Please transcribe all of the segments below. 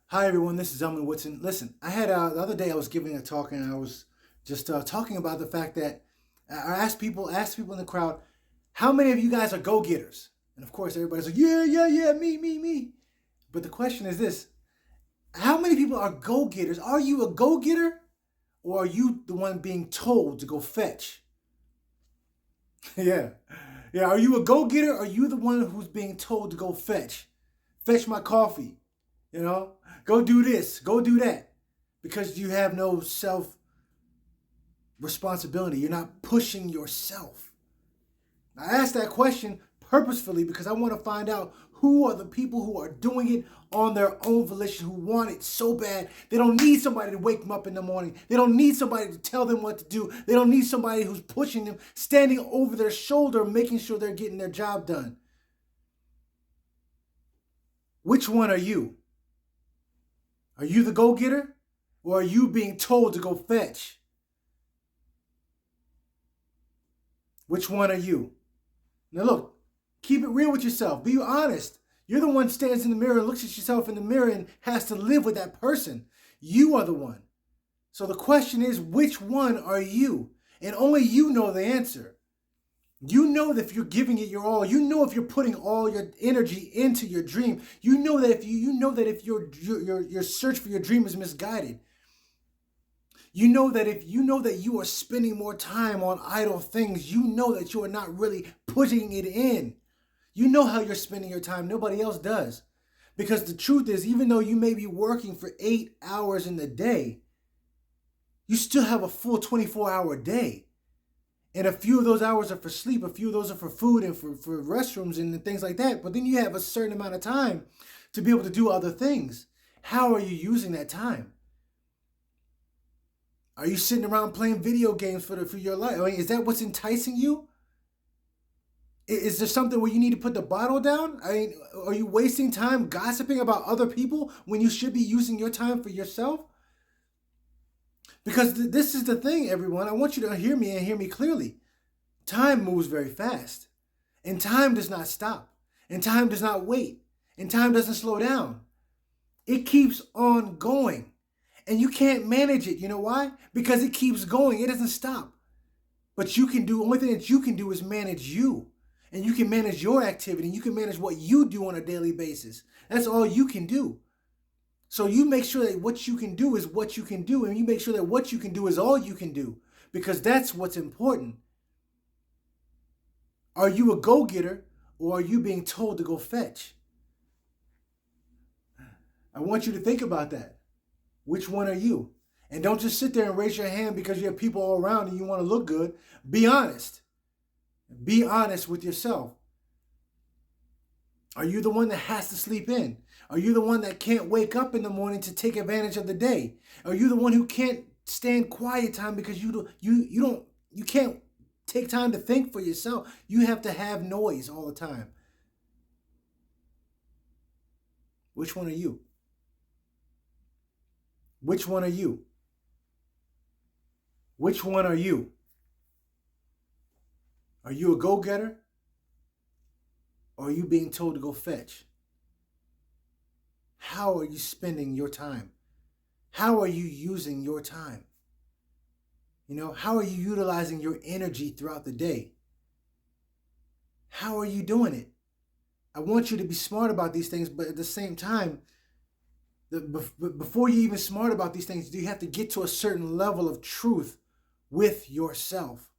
Hi everyone, this is Elman Woodson. Listen, I had the other day I was giving a talk and I was just talking about the fact that I asked people in the crowd, how many of you guys are go getters? And of course, everybody's like, yeah, yeah, yeah, me. But the question is this: how many people are go getters? Are you a go getter, or are you the one being told to go fetch? Yeah, yeah. Are you a go getter? Or are you the one who's being told to go fetch? Fetch my coffee. You know, go do this, go do that, because you have no self responsibility. You're not pushing yourself. I asked that question purposefully because I want to find out who are the people who are doing it on their own volition, who want it so bad. They don't need somebody to wake them up in the morning. They don't need somebody to tell them what to do. They don't need somebody who's pushing them, standing over their shoulder, making sure they're getting their job done. Which one are you? Are you the go getter? Or are you being told to go fetch? Which one are you? Now look, keep it real with yourself. Be honest. You're the one who stands in the mirror and looks at yourself in the mirror and has to live with that person. You are the one. So the question is, which one are you? And only you know the answer. You know that if you're giving it your all, you know if you're putting all your energy into your dream, you know that if your search for your dream is misguided. You know that if you know that you are spending more time on idle things, you know that you are not really putting it in. You know how you're spending your time. Nobody else does. Because the truth is, even though you may be working for 8 hours in the day, you still have a full 24-hour day. And a few of those hours are for sleep, a few of those are for food and for restrooms and things like that. But then you have a certain amount of time to be able to do other things. How are you using that time? Are you sitting around playing video games for your life? I mean, is that what's enticing you? Is there something where you need to put the bottle down? I mean, are you wasting time gossiping about other people when you should be using your time for yourself? Because this is the thing, everyone. I want you to hear me and hear me clearly. Time moves very fast, and time does not stop, and time does not wait, and time doesn't slow down. It keeps on going, and you can't manage it. You know why? Because it keeps going. It doesn't stop. But only thing that you can do is manage you. And you can manage your activity. You can manage what you do on a daily basis. That's all you can do. So you make sure that what you can do is what you can do. And you make sure that what you can do is all you can do. Because that's what's important. Are you a go-getter, or are you being told to go fetch? I want you to think about that. Which one are you? And don't just sit there and raise your hand because you have people all around and you want to look good. Be honest. Be honest with yourself. Are you the one that has to sleep in? Are you the one that can't wake up in the morning to take advantage of the day? Are you the one who can't stand quiet time because you can't take time to think for yourself? You have to have noise all the time. Which one are you? Which one are you? Which one are you? Are you a go-getter? Or are you being told to go fetch? How are you spending your time? How are you using your time? How are you utilizing your energy throughout the day? How are you doing it? I want you to be smart about these things, but at the same time, before you're even smart about these things, you have to get to a certain level of truth with yourself.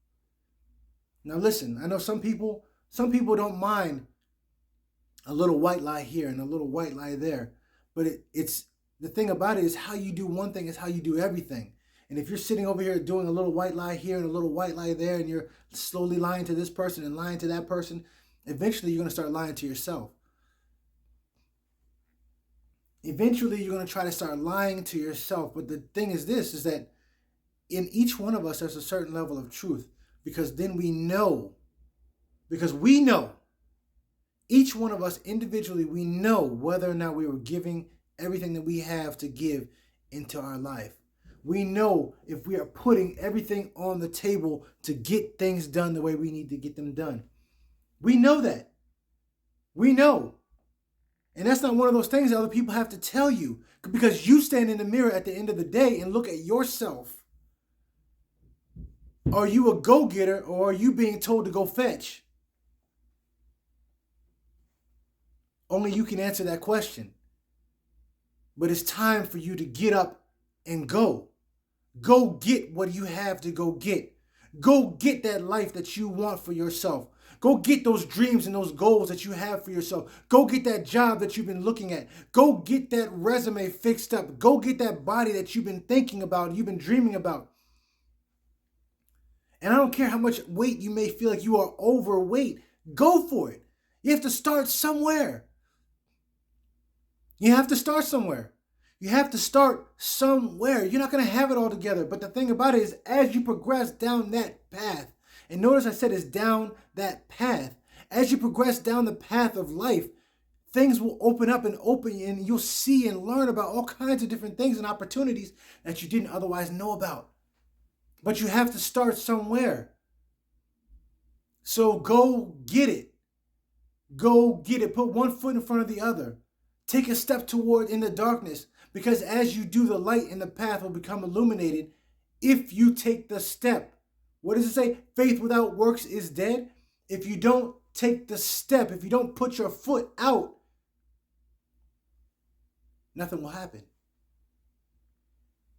Now listen, I know some people don't mind a little white lie here and a little white lie there, but it's the thing about it is how you do one thing is how you do everything. And if you're sitting over here doing a little white lie here and a little white lie there, and you're slowly lying to this person and lying to that person, eventually you're going to start lying to yourself. Eventually you're going to try to start lying to yourself. But the thing is this, is that in each one of us, there's a certain level of truth, because then we know, each one of us individually, we know whether or not we were giving everything that we have to give into our life. We know if we are putting everything on the table to get things done the way we need to get them done. We know that. We know. And that's not one of those things that other people have to tell you, because you stand in the mirror at the end of the day and look at yourself. Are you a go-getter, or are you being told to go fetch? Only you can answer that question. But it's time for you to get up and go. Go get what you have to go get. Go get that life that you want for yourself. Go get those dreams and those goals that you have for yourself. Go get that job that you've been looking at. Go get that resume fixed up. Go get that body that you've been thinking about, you've been dreaming about. And I don't care how much weight you may feel like you are overweight. Go for it. You have to start somewhere. You have to start somewhere. You have to start somewhere. You're not going to have it all together. But the thing about it is, as you progress down that path, and notice I said it's down that path. As you progress down the path of life, things will open up and you'll see and learn about all kinds of different things and opportunities that you didn't otherwise know about. But you have to start somewhere. So go get it. Go get it. Put one foot in front of the other. Take a step toward in the darkness, because as you do, the light in the path will become illuminated if you take the step. What does it say? Faith without works is dead. If you don't take the step, if you don't put your foot out, nothing will happen.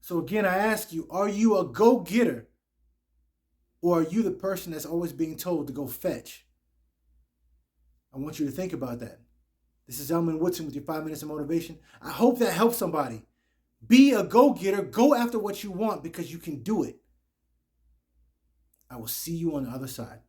So again, I ask you, are you a go-getter, or are you the person that's always being told to go fetch? I want you to think about that. This is Elman Woodson with your 5 minutes of motivation. I hope that helps somebody. Be a go-getter. Go after what you want, because you can do it. I will see you on the other side.